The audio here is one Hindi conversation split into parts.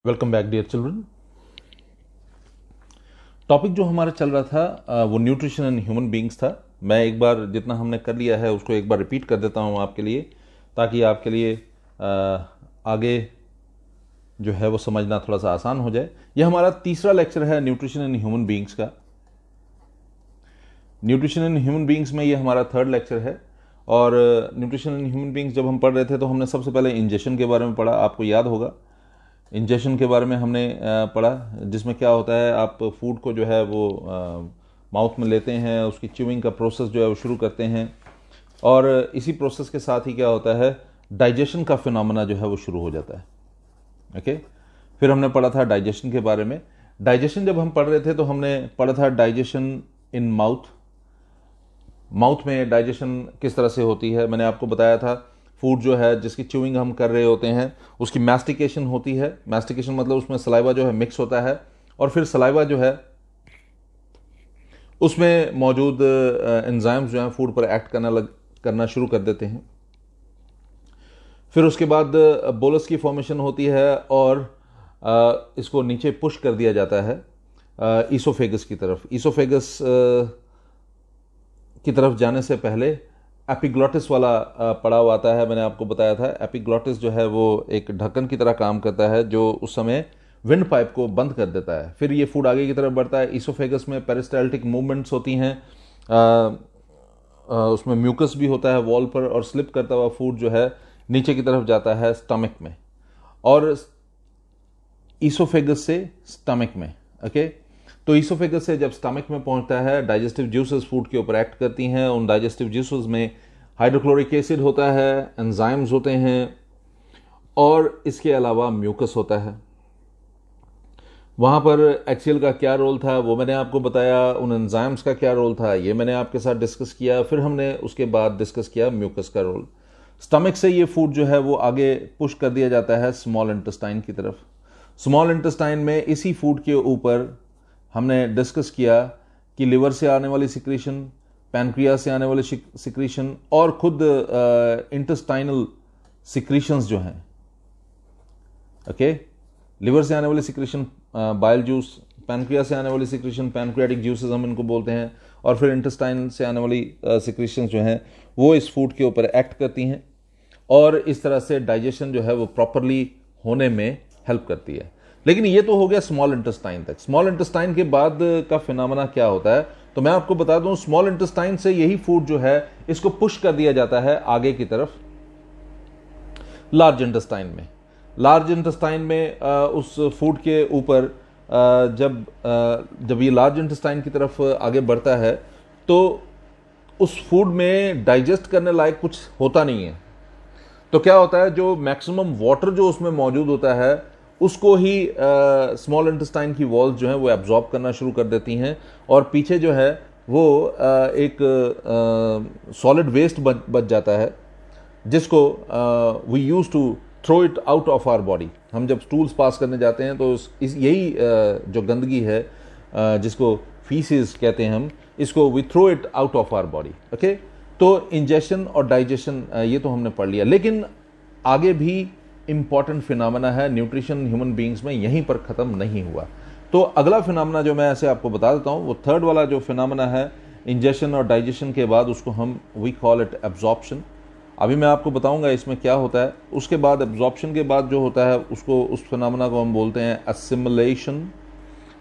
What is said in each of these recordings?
Welcome back dear children. Topic जो हमारा चल रहा था वो न्यूट्रिशन एंड ह्यूमन बींग्स था। मैं एक बार जितना हमने कर लिया है उसको एक बार रिपीट कर देता हूँ आपके लिए, ताकि आपके लिए आगे जो है वो समझना थोड़ा सा आसान हो जाए। यह हमारा तीसरा लेक्चर है न्यूट्रिशन एंड ह्यूमन बींग्स का। न्यूट्रिशन एंड ह्यूमन बींग्स में ये हमारा थर्ड लेक्चर है। और न्यूट्रिशन एंड ह्यूमन बींग्स जब हम पढ़ रहे थे तो हमने सबसे पहले इंजेक्शन के बारे में पढ़ा। आपको याद होगा इंजेक्शन के बारे में हमने पढ़ा, जिसमें क्या होता है, आप फूड को जो है वो माउथ में लेते हैं, उसकी च्यूइंग का प्रोसेस जो है वो शुरू करते हैं, और इसी प्रोसेस के साथ ही क्या होता है, डाइजेशन का फिनोमेना जो है वो शुरू हो जाता है। ओके, फिर हमने पढ़ा था डाइजेशन के बारे में। डाइजेशन जब हम पढ़ रहे थे तो हमने पढ़ा था डाइजेशन इन माउथ। माउथ में डाइजेशन किस तरह से होती है, मैंने आपको बताया था। फूड जो है जिसकी च्यूइंग हम कर रहे होते हैं उसकी मैस्टिकेशन होती है। मैस्टिकेशन मतलब उसमें सलाइवा जो है मिक्स होता है, और फिर सलाइवा जो है उसमें मौजूद एंजाइम्स जो हैं फूड पर एक्ट करना शुरू कर देते हैं। फिर उसके बाद बोलस की फॉर्मेशन होती है और इसको नीचे पुश कर दिया जाता है ईसोफेगस की तरफ। ईसोफेगस की तरफ जाने से पहले एपिग्लॉटिस वाला पड़ाव आता है। मैंने आपको बताया था एपिग्लॉटिस जो है वो एक ढक्कन की तरह काम करता है, जो उस समय विंड पाइप को बंद कर देता है। फिर ये फूड आगे की तरफ बढ़ता है। ईसोफेगस में पेरिस्टाल्टिक मूवमेंट्स होती हैं, उसमें म्यूकस भी होता है वॉल पर, और स्लिप करता हुआ फूड जो है नीचे की तरफ जाता है स्टमक में, और ईसोफेगस से स्टमक में। ओके, तो ईसोफेगस से जब स्टमक में पहुंचता है, डाइजेस्टिव जूसेस फूड के ऊपर एक्ट करती हैं। उन डाइजेस्टिव जूसेस में हाइड्रोक्लोरिक एसिड होता है, एंजाइम्स होते हैं, और इसके अलावा म्यूकस होता है। वहां पर HCl का क्या रोल था वो मैंने आपको बताया, उन एंजाइम्स का क्या रोल था ये मैंने आपके साथ डिस्कस किया। फिर हमने उसके बाद डिस्कस किया म्यूकस का रोल। स्टमक से ये फूड जो है वो आगे पुश कर दिया जाता है स्मॉल इंटेस्टाइन की तरफ। स्मॉल इंटेस्टाइन में इसी फूड के ऊपर हमने डिस्कस किया कि लिवर से आने वाली सिक्रीशन, पैनक्रियास से आने वाली सिक्रीशन, और खुद इंटेस्टाइनल सिक्रीशंस जो हैं। ओके, लिवर से आने वाली सिक्रीशन बाइल जूस, पैनक्रियास से आने वाली सिक्रीशन पैनक्रियाटिक जूसेस हम इनको बोलते हैं, और फिर इंटेस्टाइन से आने वाली सिक्रीशंस जो हैं वो इस फूड के ऊपर एक्ट करती हैं, और इस तरह से डाइजेशन जो है वो प्रॉपरली होने में हेल्प करती है। लेकिन ये तो हो गया स्मॉल इंटेस्टाइन तक। स्मॉल इंटेस्टाइन के बाद का फिनोमेना क्या होता है, तो मैं आपको बता दूं, स्मॉल इंटेस्टाइन से यही फूड जो है इसको पुश कर दिया जाता है आगे की तरफ लार्ज इंटेस्टाइन में। लार्ज इंटेस्टाइन में उस फूड के ऊपर जब ये लार्ज इंटेस्टाइन की तरफ आगे बढ़ता है तो उस फूड में डाइजेस्ट करने लायक कुछ होता नहीं है। तो क्या होता है, जो मैक्सिमम वाटर जो उसमें मौजूद होता है उसको ही स्मॉल इंटेस्टाइन की वॉल्स जो हैं वो एब्जॉर्ब करना शुरू कर देती हैं, और पीछे जो है वो एक सॉलिड वेस्ट बच जाता है, जिसको we use to throw it out of our body. हम जब स्टूल्स पास करने जाते हैं तो यही जो गंदगी है जिसको फीसिस कहते हैं हम, इसको we throw it out of our body. Okay, तो इंजेशन और डाइजेशन ये तो हमने पढ़ लिया, लेकिन आगे भी इंपॉर्टेंट फिनोमेना है न्यूट्रिशन ह्यूमन बींग्स में, यहीं पर खत्म नहीं हुआ। तो अगला फिनोमेना जो मैं ऐसे आपको बता देता हूं, वो थर्ड वाला जो फिनोमेना है इंजेशन और डाइजेशन के बाद, उसको हम वी कॉल इट एब्जॉर्प्शन। अभी मैं आपको बताऊंगा इसमें क्या होता है। उसके बाद एब्जॉर्प्शन के बाद जो होता है उसको, उस फिनोमेना को हम बोलते हैं असिमिलेशन,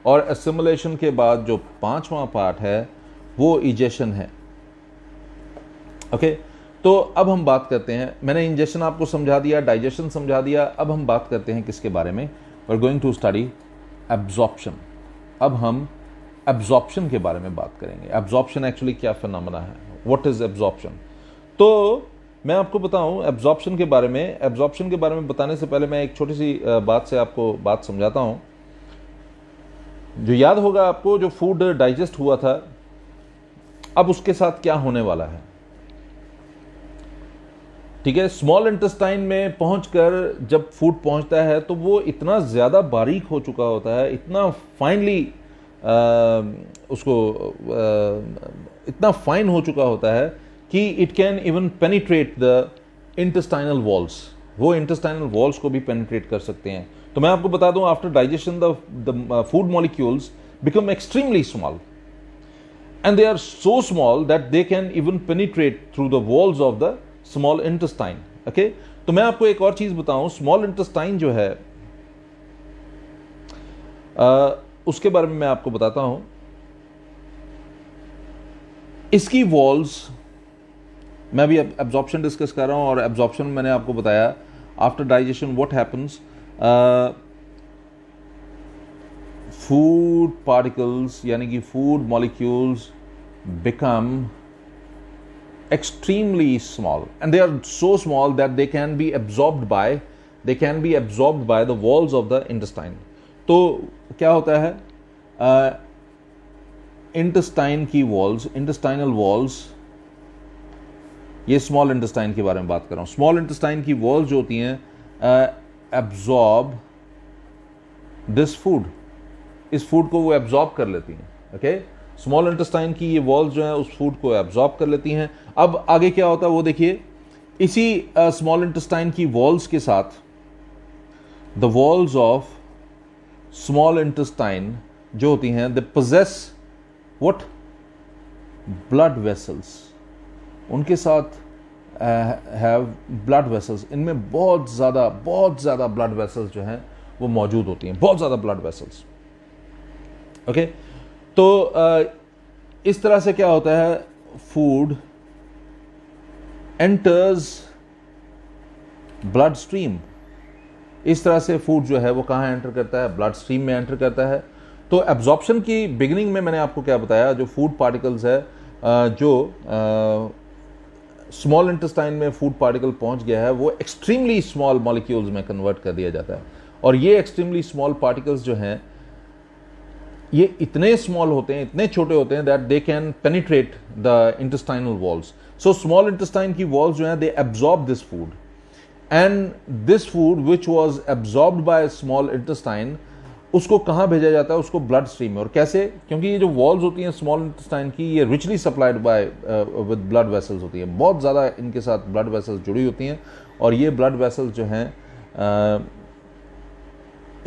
और असिमिलेशन के बाद जो पांचवा पार्ट है वो इजेशन है। ओके, तो अब हम बात करते हैं, मैंने इंजेशन आपको समझा दिया, डाइजेशन समझा दिया, अब हम बात करते हैं किसके बारे में, we are going to study absorption. अब हम एब्जॉर्प्शन के बारे में बात करेंगे। एब्जॉर्प्शन एक्चुअली क्या फिनोमेना है, व्हाट इज एब्जॉर्प्शन। तो मैं आपको बताऊं एब्जॉर्प्शन के बारे में। एब्जॉर्प्शन के बारे में बताने से पहले मैं एक छोटी सी बात से आपको बात समझाता हूं। जो याद होगा आपको, जो फूड डाइजेस्ट हुआ था, अब उसके साथ क्या होने वाला है। ठीक है, स्मॉल इंटेस्टाइन में पहुंचकर जब फूड पहुंचता है तो वो इतना ज्यादा बारीक हो चुका होता है, इतना फाइनली इतना फाइन हो चुका होता है कि it can even penetrate the intestinal walls. वो इंटेस्टाइनल वॉल्स को भी पेनिट्रेट कर सकते हैं। तो मैं आपको बता दूं, after digestion the food molecules become extremely small and they are so small that they can even penetrate through the walls of the small intestine. Okay, तो मैं आपको एक और चीज बताऊं, स्मॉल इंटेस्टाइन जो है उसके बारे में मैं आपको बताता हूं। इसकी वॉल्स, मैं अभी एब्जॉर्प्शन डिस्कस कर रहा हूं, और एब्जॉर्प्शन मैंने आपको बताया after digestion what happens, food particles यानी कि food molecules become extremely small, and they are so small that they can be absorbed by the walls of the intestine. तो क्या होता है, इंटेस्टाइन की वॉल्स, इंटेस्टाइनल वॉल्स, ये स्मॉल इंटेस्टाइन के बारे में बात कर रहा हूं। स्मॉल इंटेस्टाइन की वॉल्स जो होती हैं एब्जॉर्ब दिस फूड, इस फूड को वो एब्जॉर्ब कर लेती हैं। ओके, स्मॉल इंटेस्टाइन की ये वॉल्स जो है उस फूड को एब्जॉर्ब कर लेती हैं। अब आगे क्या होता है वो देखिए, इसी स्मॉल इंटेस्टाइन की वॉल्स के साथ the walls of small intestine जो होती हैं, they possess what, blood vessels, उनके साथ हैव ब्लड वेसल्स, इनमें बहुत ज्यादा ब्लड वेसल्स जो हैं वो मौजूद होती हैं, बहुत ज्यादा ब्लड वेसल्स। ओके, तो इस तरह से क्या होता है, फूड एंटर्स ब्लड स्ट्रीम, इस तरह से फूड जो है वो कहां एंटर करता है, ब्लड स्ट्रीम में एंटर करता है। तो एब्जॉर्प्शन की बिगिनिंग में मैंने आपको क्या बताया, जो फूड पार्टिकल्स है, जो स्मॉल इंटेस्टाइन में फूड पार्टिकल पहुंच गया है, वो एक्सट्रीमली स्मॉल मॉलिक्यूल्स में कन्वर्ट कर दिया जाता है। और ये एक्सट्रीमली स्मॉल पार्टिकल्स जो हैं ये इतने स्मॉल होते हैं, इतने छोटे होते हैं that they can penetrate the intestinal walls. So small intestine की वॉल्स जो हैं they absorb this food, and this food which was absorbed by small intestine, उसको कहां भेजा जाता है, उसको ब्लड स्ट्रीम में। और कैसे, क्योंकि ये जो वॉल्स होती हैं स्मॉल इंटेस्टाइन की, ये richly supplied by with blood vessels होती है, बहुत ज़्यादा इनके साथ ब्लड वेसल्स जुड़ी होती हैं, और ये ब्लड वेसल्स जो हैं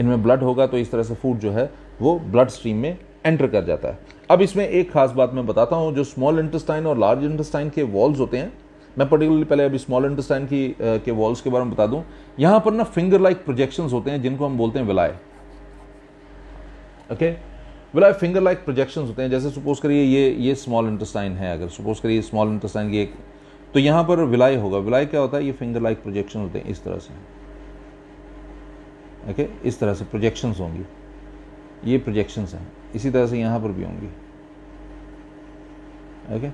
इनमें ब्लड होगा तो इस तरह से फूड जो है वो ब्लड स्ट्रीम में एंटर कर जाता है। अब इसमें एक खास बात मैं बताता हूं, जो स्मॉल इंटेस्टाइन और लार्ज इंटेस्टाइन के वॉल्स होते हैं, मैं पर्टिकुलरली पहले अभी स्मॉल इंटेस्टाइन की के वॉल्स के बारे में बता दूं। यहां पर ना फिंगर लाइक प्रोजेक्शंस होते हैं जिनको हम बोलते हैं विलाय। ओके, विलाय फिंगर लाइक प्रोजेक्शंस होते हैं। जैसे सपोज करिए ये स्मॉल इंटेस्टाइन है, अगर सपोज करिए स्मॉल इंटेस्टाइन की एक, तो यहां पर विलाय होगा। विलाय क्या होता है, ये फिंगर लाइक प्रोजेक्शन होते हैं इस तरह से। ओके, इस तरह से प्रोजेक्शंस होंगी, ये प्रोजेक्शंस हैं, इसी तरह से यहां पर भी होंगी। ओके,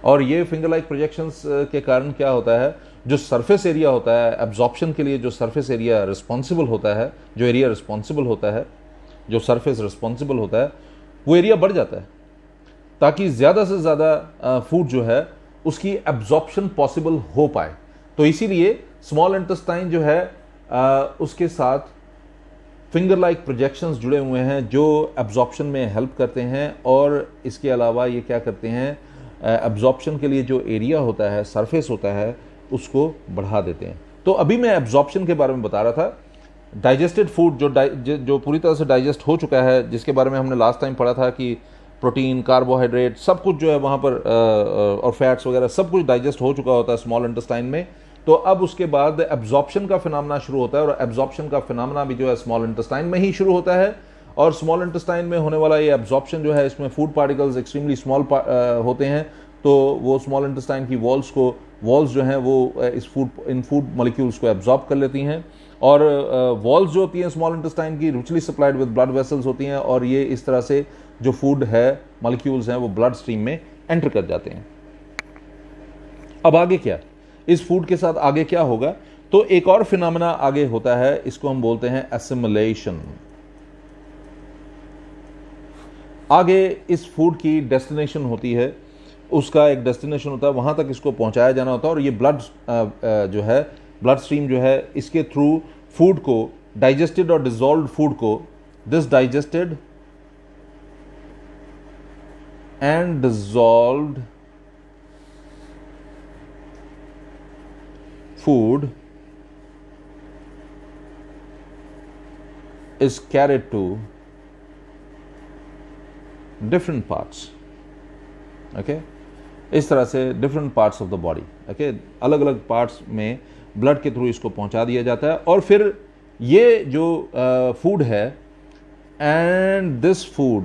और ये फिंगर लाइक प्रोजेक्शंस के कारण क्या होता है, जो सरफेस एरिया होता है एब्जॉर्प्शन के लिए, जो सरफेस एरिया रिस्पॉन्सिबल होता है, जो एरिया रिस्पॉन्सिबल होता है, जो सरफेस रिस्पॉन्सिबल होता है, वो एरिया बढ़ जाता है, ताकि ज़्यादा से ज़्यादा फूड जो है उसकी एब्जॉर्प्शन पॉसिबल हो पाए। तो इसीलिए स्मॉल इंटेस्टाइन जो है उसके साथ फिंगर लाइक प्रोजेक्शंस जुड़े हुए हैं जो एब्जॉर्प्शन में हेल्प करते हैं, और इसके अलावा ये क्या करते हैं, एब्जॉर्प्शन के लिए जो एरिया होता है, सरफेस होता है, उसको बढ़ा देते हैं। तो अभी मैं एब्जॉर्प्शन के बारे में बता रहा था। डाइजेस्टेड फूड जो पूरी तरह से डाइजेस्ट हो चुका है, जिसके बारे में हमने लास्ट टाइम पढ़ा था कि प्रोटीन, कार्बोहाइड्रेट, सब कुछ जो है वहाँ पर और फैट्स वगैरह सब कुछ डाइजेस्ट हो चुका होता है स्मॉल इंटेस्टाइन में। तो अब उसके बाद एब्जॉर्प्शन का फिनोमेना शुरू होता है, और एब्जॉर्प्शन का फिनोमेना भी जो है स्मॉल इंटेस्टाइन में ही शुरू होता है। और स्मॉल इंटेस्टाइन में होने वाला ये एब्जॉर्प्शन जो है, इसमें फूड पार्टिकल्स एक्सट्रीमली स्मॉल होते हैं, तो वो स्मॉल इंटेस्टाइन की वॉल्स जो हैं वो इन फूड मॉलिक्यूल्स को एब्जॉर्ब कर लेती हैं। और वॉल्स जो होती हैं स्मॉल इंटेस्टाइन की richly supplied with blood vessels होती हैं, और ये इस तरह से जो फूड है, मॉलिक्यूल्स हैं, वो ब्लड स्ट्रीम में एंटर कर जाते हैं। अब आगे क्या, इस फूड के साथ आगे क्या होगा, तो एक और फिनोमेना आगे होता है, इसको हम बोलते हैं एसिमिलेशन। आगे इस फूड की डेस्टिनेशन होती है, उसका एक डेस्टिनेशन होता है, वहां तक इसको पहुंचाया जाना होता है, और ये ब्लड जो है, ब्लड स्ट्रीम जो है, इसके थ्रू फूड को, डाइजेस्टेड और डिसॉल्व्ड फूड को, this digested and dissolved food is carried to different parts. Okay, इस तरह से different parts of the body. Okay, अलग अलग parts में blood के थ्रू इसको पहुंचा दिया जाता है। और फिर ये जो food है, and this food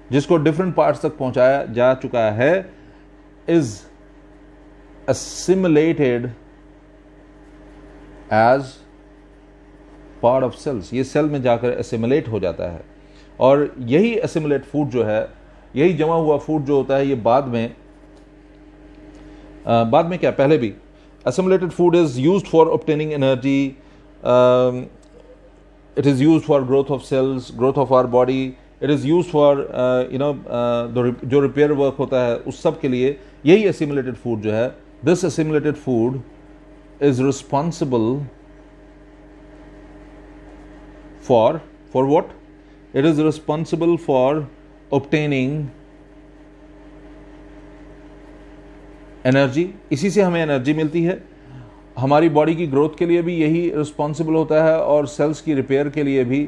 जिसको different parts तक पहुंचाया जा चुका है is assimilated as part of cells। ये सेल में जाकर assimilate हो जाता है, और यही assimilate food जो है, यही जमा हुआ फूड जो होता है, ये बाद में क्या, पहले भी assimilated food is used for obtaining energy, it is used for growth of cells, growth of our body, it is used for जो repair work होता है उस सब के लिए यही assimilated food जो है, this assimilated food is responsible for what? It is responsible for obtaining energy. इसी से हमें एनर्जी मिलती है। हमारी बॉडी की ग्रोथ के लिए भी यही रिस्पॉन्सिबल होता है, और सेल्स की रिपेयर के लिए भी,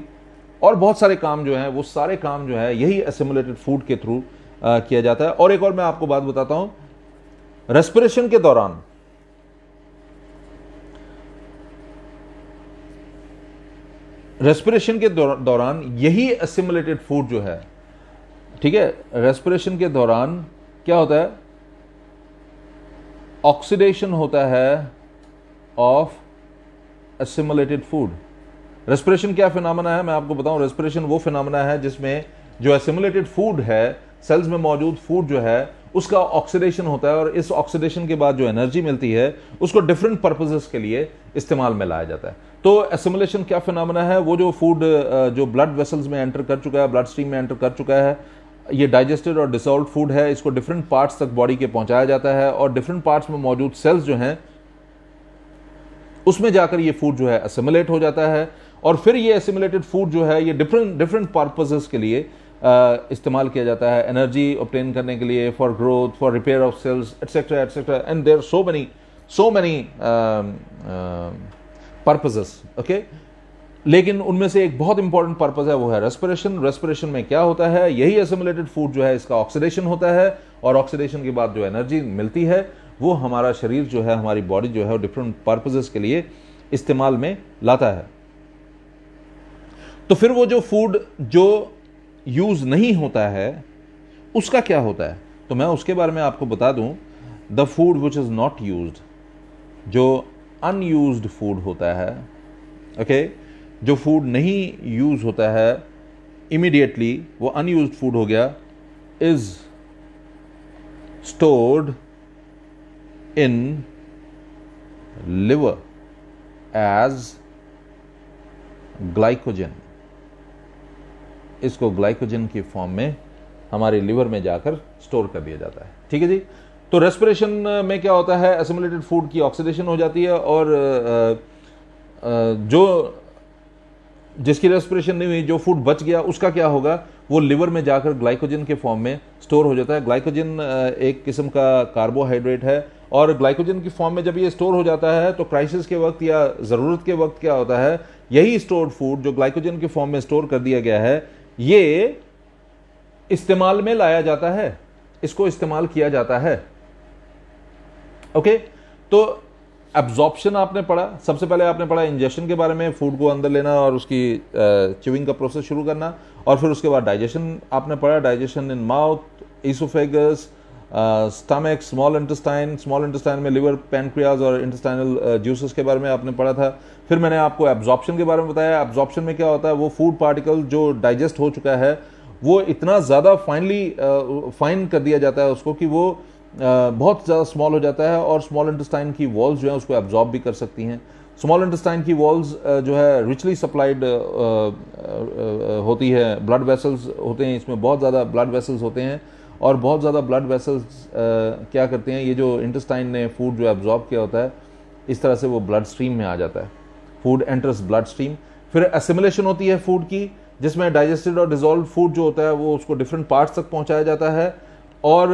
और बहुत सारे काम जो हैं वो सारे काम जो है यही एसिमुलेटेड फूड के थ्रू किया जाता है। और एक और मैं आपको बात बताता हूं, रेस्पिरेशन के दौरान यही एसिमुलेटेड फूड जो है, ठीक है, रेस्पिरेशन के दौरान क्या होता है, ऑक्सीडेशन होता है ऑफ एसिमुलेटेड फूड। रेस्पिरेशन क्या फिनोमेना है, मैं आपको बताऊं। रेस्पिरेशन वो फिनोमेना है जिसमें जो एसिमुलेटेड फूड है, सेल्स में मौजूद फूड जो है, उसका ऑक्सीडेशन होता है, और इस ऑक्सीडेशन के बाद जो एनर्जी मिलती है उसको डिफरेंट पर्पसेस के लिए इस्तेमाल में लाया जाता है। तो एसिमुलेशन क्या फिनोमेना है, वो जो फूड जो ब्लड वेसल्स में एंटर कर चुका है, ब्लड स्ट्रीम में एंटर कर चुका है, ये डाइजेस्टेड और डिसॉल्व फूड है, इसको डिफरेंट पार्ट्स तक बॉडी के पहुंचाया जाता है, और डिफरेंट पार्ट्स में मौजूद सेल्स जो हैं उसमें जाकर ये फूड जो है एसिमुलेट हो जाता है, और फिर ये एसिमुलेटेड फूड जो है ये डिफरेंट पर्पसेस के लिए इस्तेमाल किया जाता है, एनर्जी ऑब्टेन करने के लिए, for growth, for repair of cells, etcetera etcetera, and there so many purposes. Okay, लेकिन उनमें से एक बहुत इंपॉर्टेंट पर्पस है, वो है रेस्पिरेशन। रेस्पिरेशन में क्या होता है, यही एसिमुलेटेड फूड जो है इसका ऑक्सीडेशन होता है, और ऑक्सीडेशन के बाद जो एनर्जी मिलती है वो हमारा शरीर जो है, हमारी बॉडी जो है, डिफरेंट पर्पसेस के लिए इस्तेमाल में लाता है। तो फिर वो जो फूड जो यूज नहीं होता है उसका क्या होता है, तो मैं उसके बारे में आपको बता दूं। The food which is not used, जो अनयूज्ड फूड होता है, ओके, जो फूड नहीं यूज होता है इमीडिएटली, वो अनयूज्ड फूड हो गया, is stored in liver as glycogen. इसको ग्लाइकोजन की फॉर्म में हमारे लिवर में जाकर स्टोर कर दिया जाता है। ठीक है जी। तो रेस्पिरेशन में क्या होता है, एसिमुलेटेड फूड की ऑक्सीडेशन हो जाती है, और जो जिसकी रेस्पिरेशन नहीं हुई, जो फूड बच गया, उसका क्या होगा, वो लिवर में जाकर ग्लाइकोजन के फॉर्म में स्टोर हो जाता है। ग्लाइकोजन एक किस्म का कार्बोहाइड्रेट है, और ग्लाइकोजन की फॉर्म में जब ये स्टोर हो जाता है तो क्राइसिस के वक्त या ज़रूरत के वक्त क्या होता है, यही स्टोर्ड फूड जो ग्लाइकोजन की फॉर्म में स्टोर कर दिया गया है, ये इस्तेमाल में लाया जाता है, इसको इस्तेमाल किया जाता है। ओके, तो एब्जॉर्प्शन आपने पढ़ा, सबसे पहले आपने पढ़ा इंजेक्शन के बारे में, फूड को अंदर लेना और उसकी च्यूइंग का प्रोसेस शुरू करना, और फिर उसके बाद डाइजेशन आपने पढ़ा, digestion in mouth, oesophagus, stomach, small intestine में लिवर, पैनक्रियाज और इंटेस्टाइनल जूसेस के बारे में आपने पढ़ा था। फिर मैंने आपको एब्जॉर्प्शन के बारे में बताया। एब्जॉर्प्शन में क्या होता है, वो फूड पार्टिकल जो डाइजेस्ट हो चुका है वो इतना ज़्यादा फाइन कर दिया जाता है उसको कि वो बहुत ज़्यादा स्मॉल हो जाता है, और स्मॉल इंटेस्टाइन की वॉल्स जो है उसको एब्जॉर्ब भी कर सकती हैं। स्मॉल इंटेस्टाइन की वॉल्स जो है रिचली सप्लाइड होती है, ब्लड वेसल्स होते हैं, इसमें बहुत ज़्यादा ब्लड वेसल्स होते हैं, और बहुत ज़्यादा ब्लड वेसल्स क्या करते हैं, ये जो इंटेस्टाइन ने फूड जो एब्जॉर्ब किया होता है, इस तरह से वो ब्लड स्ट्रीम में आ जाता है, फूड एंटर्स ब्लड स्ट्रीम। फिर एसिमुलेशन होती है फूड की, जिसमें डाइजेस्टेड और डिजॉल्व फूड जो होता है वो उसको डिफरेंट पार्ट्स तक पहुंचाया जाता है और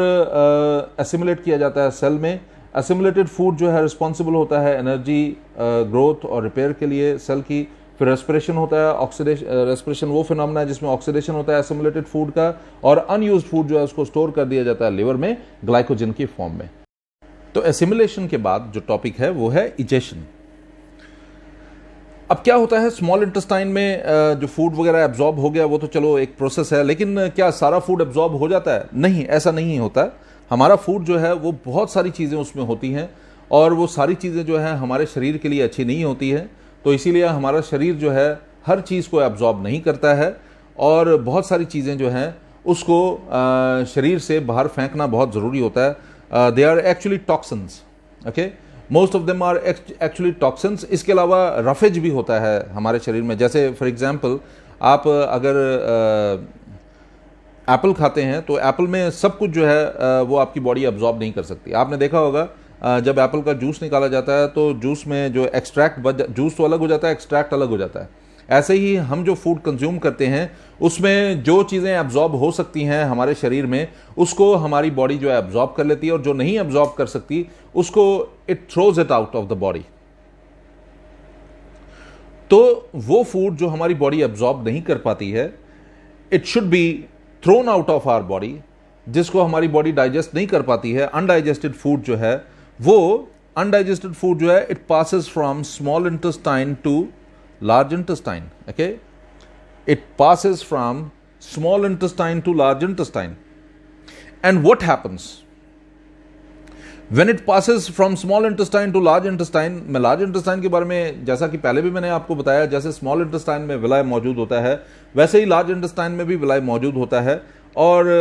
एसिमुलेट किया जाता है सेल में। एसिमुलेटेड फूड जो है रिस्पॉन्सिबल होता है एनर्जी, ग्रोथ और रिपेयर के लिए सेल की। फिर रेस्पिरेशन होता है, ऑक्सीडेशन, रेस्पिरेशन वो फिनोमेना है जिसमें ऑक्सीडेशन होता है एसिमुलेटेड फूड का, और अनयूज्ड फूड जो है उसको स्टोर कर दिया जाता है लिवर में ग्लाइकोजन की फॉर्म में। तो एसिमुलेशन के बाद जो टॉपिक है वो है इजेशन। अब क्या होता है, स्मॉल इंटेस्टाइन में जो फूड वगैरह एब्जॉर्ब हो गया वो तो चलो एक प्रोसेस है, लेकिन क्या सारा फूड एब्जॉर्ब हो जाता है? नहीं, ऐसा नहीं होता। हमारा फूड जो है वो बहुत सारी चीज़ें उसमें होती हैं, और वो सारी चीज़ें जो है हमारे शरीर के लिए अच्छी नहीं होती है, तो इसीलिए हमारा शरीर जो है हर चीज़ को एब्जॉर्ब नहीं करता है, और बहुत सारी चीज़ें जो हैं उसको शरीर से बाहर फेंकना बहुत ज़रूरी होता है। They are actually toxins, okay, most of them are actually toxins. इसके अलावा रफेज भी होता है हमारे शरीर में। जैसे फॉर एग्जांपल आप अगर एप्पल खाते हैं तो एप्पल में सब कुछ जो है वो आपकी बॉडी एब्जॉर्ब नहीं कर सकती। आपने देखा होगा जब एप्पल का जूस निकाला जाता है तो जूस में जो एक्सट्रैक्ट, जूस तो अलग हो जाता है, एक्सट्रैक्ट अलग हो जाता है। ऐसे ही हम जो फूड कंज्यूम करते हैं उसमें जो चीज़ें एब्जॉर्ब हो सकती हैं हमारे शरीर में उसको हमारी बॉडी जो है एब्जॉर्ब कर लेती है, और जो नहीं एब्जॉर्ब कर सकती उसको it throws it out of the body. तो वो फूड जो हमारी बॉडी एब्जॉर्ब नहीं कर पाती है, it should be thrown out of our body, जिसको हमारी बॉडी डाइजेस्ट नहीं कर पाती है। अनडाइजेस्टेड फूड जो है वो अनडाइजेस्टेड फूड जो है it passes from small intestine to large intestine, okay, it passes from small intestine to large intestine. And what happens when it passes from small intestine to large intestine? मैं large intestine के बारे में जैसा कि पहले भी मैंने आपको बताया, जैसे small intestine में विलाय मौजूद होता है वैसे ही large intestine में भी विलाय मौजूद होता है, और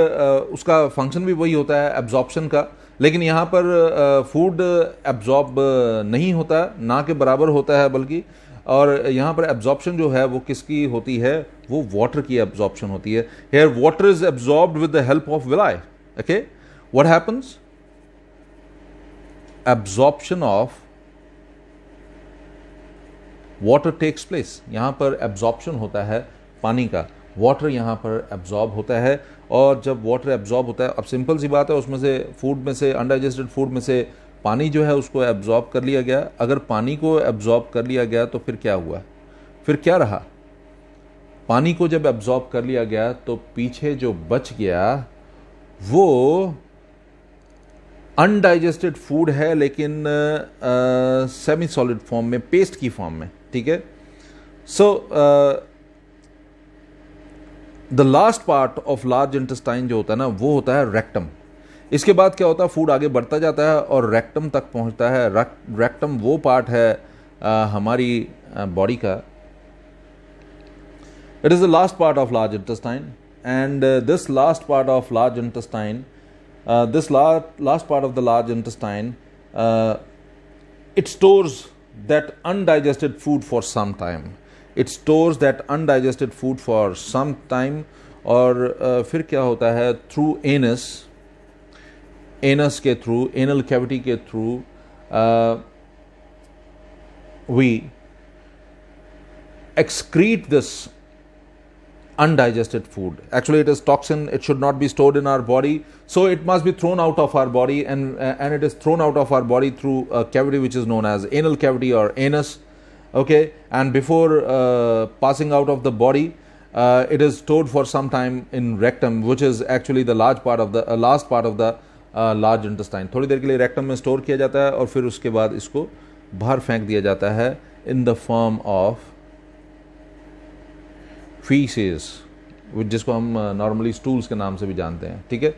उसका फंक्शन भी वही होता है एब्जॉर्प्शन का। लेकिन यहाँ पर फूड एब्जॉर्ब नहीं होता, ना के बराबर होता है बल्कि, और यहाँ पर एब्जॉर्प्शन जो है वो किसकी होती है? वो वाटर की एब्जॉर्प्शन होती है। Here water is absorbed with the help of villi, okay. What happens? Absorption of water takes place. यहाँ पर एब्जॉर्प्शन होता है पानी का, वाटर यहाँ पर एब्जॉर्ब होता है, और जब वाटर एब्जॉर्ब होता है, अब सिंपल सी बात है, उसमें से फूड में से, अनडाइजेस्टेड फूड में से पानी जो है उसको एब्जॉर्ब कर लिया गया। अगर पानी को एब्जॉर्ब कर लिया गया तो फिर क्या हुआ? फिर क्या रहा? पानी को जब एब्जॉर्ब कर लिया गया तो पीछे जो बच गया वो अनडाइजेस्टेड फूड है, लेकिन सेमी सॉलिड फॉर्म में, पेस्ट की फॉर्म में, ठीक है। So the last part of large intestine जो होता है ना वो होता है रेक्टम। इसके बाद क्या होता है? फूड आगे बढ़ता जाता है और रेक्टम तक पहुंचता है। रेक्टम वो पार्ट है हमारी बॉडी का, it is the last part of large intestine, and this last part of large intestine, this last part of the large intestine, it stores that undigested food for some time. It stores that undigested food for some time. और फिर क्या होता है? थ्रू एनस के थ्रू, एनल कैविटी के through we excrete this undigested food. Actually it is toxin, it should not be stored in our body, so it must be thrown out of our body, and it is thrown out of our body through a cavity which is known as anal cavity or anus, okay. And before passing out of the body, it is stored for some time in rectum, which is actually the large part of the last part of the large intestine. थोड़ी देर के लिए रेक्टम में स्टोर किया जाता है और फिर उसके बाद इसको बाहर फेंक दिया जाता है in the form of faeces, जिसको हम नॉर्मली स्टूल्स के नाम से भी जानते हैं, ठीक है।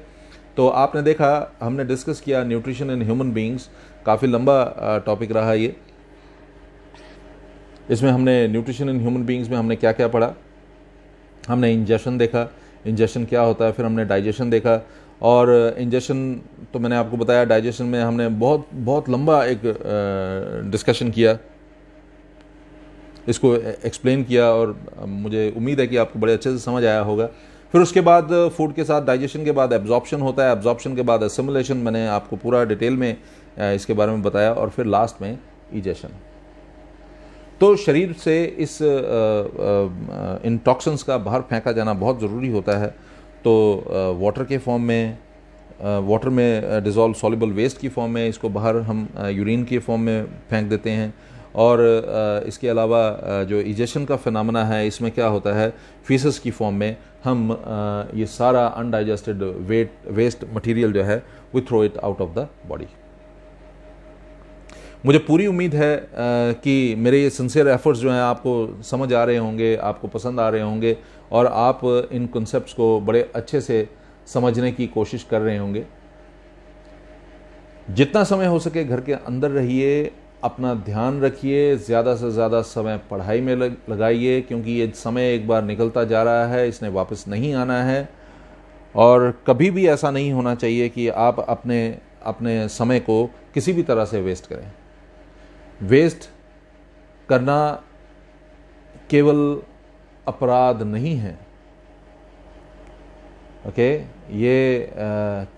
तो आपने देखा, हमने डिस्कस किया न्यूट्रिशन इन ह्यूमन बीइंग्स, काफ़ी लंबा टॉपिक रहा ये। इसमें हमने न्यूट्रिशन इन ह्यूमन बीइंग्स में हमने क्या क्या पढ़ा? हमने इंजेशन देखा, इंजेशन क्या होता है, फिर हमने डाइजेशन देखा, और इंजेशन तो मैंने आपको बताया, डाइजेशन में हमने बहुत लंबा एक डिस्कशन किया, इसको एक्सप्लेन किया, और मुझे उम्मीद है कि आपको बड़े अच्छे से समझ आया होगा। फिर उसके बाद फूड के साथ डाइजेशन के बाद एब्जॉर्प्शन होता है, एब्जॉर्प्शन के बाद असिमुलेशन, मैंने आपको पूरा डिटेल में इसके बारे में बताया, और फिर लास्ट में इजेशन। तो शरीर से इस इन टॉक्सिन्स का बाहर फेंका जाना बहुत ज़रूरी होता है। तो वाटर के फॉर्म में, वाटर में डिज़ोल्व सॉल्युबल वेस्ट की फॉर्म में इसको बाहर हम यूरिन के फॉर्म में फेंक देते हैं, और इसके अलावा जो इजेशन का फिनोमेना है, इसमें क्या होता है, फीसस की फॉर्म में हम ये सारा अनडाइजेस्टेड वेस्ट मटेरियल जो है we throw it out of the body. मुझे पूरी उम्मीद है कि मेरे ये सिंसियर एफर्ट्स जो हैं आपको समझ आ रहे होंगे, आपको पसंद आ रहे होंगे और आप इन कॉन्सेप्ट्स को बड़े अच्छे से समझने की कोशिश कर रहे होंगे। जितना समय हो सके घर के अंदर रहिए, अपना ध्यान रखिए, ज़्यादा से ज़्यादा समय पढ़ाई में लगाइए, क्योंकि ये समय एक बार निकलता जा रहा है, इसने वापस नहीं आना है। और कभी भी ऐसा नहीं होना चाहिए कि आप अपने समय को किसी भी तरह से वेस्ट करें। वेस्ट करना केवल अपराध नहीं है, ओके, ये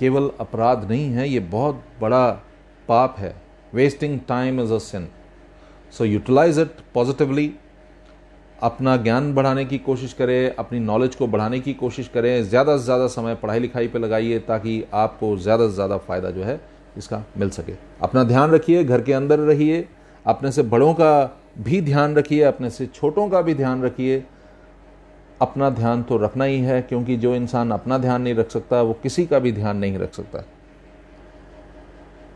केवल अपराध नहीं है, ये बहुत बड़ा पाप है। Wasting time is a sin, so utilize it positively. अपना ज्ञान बढ़ाने की कोशिश करें, अपनी नॉलेज को बढ़ाने की कोशिश करें, ज़्यादा से ज़्यादा समय पढ़ाई लिखाई पे लगाइए ताकि आपको ज़्यादा से ज़्यादा फ़ायदा जो है इसका मिल सके। अपना ध्यान रखिए, घर के अंदर रहिए, अपने से बड़ों का भी ध्यान रखिए, अपने से छोटों का भी ध्यान रखिए। अपना ध्यान तो रखना ही है, क्योंकि जो इंसान अपना ध्यान नहीं रख सकता वो किसी का भी ध्यान नहीं रख सकता।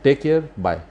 Take care, bye.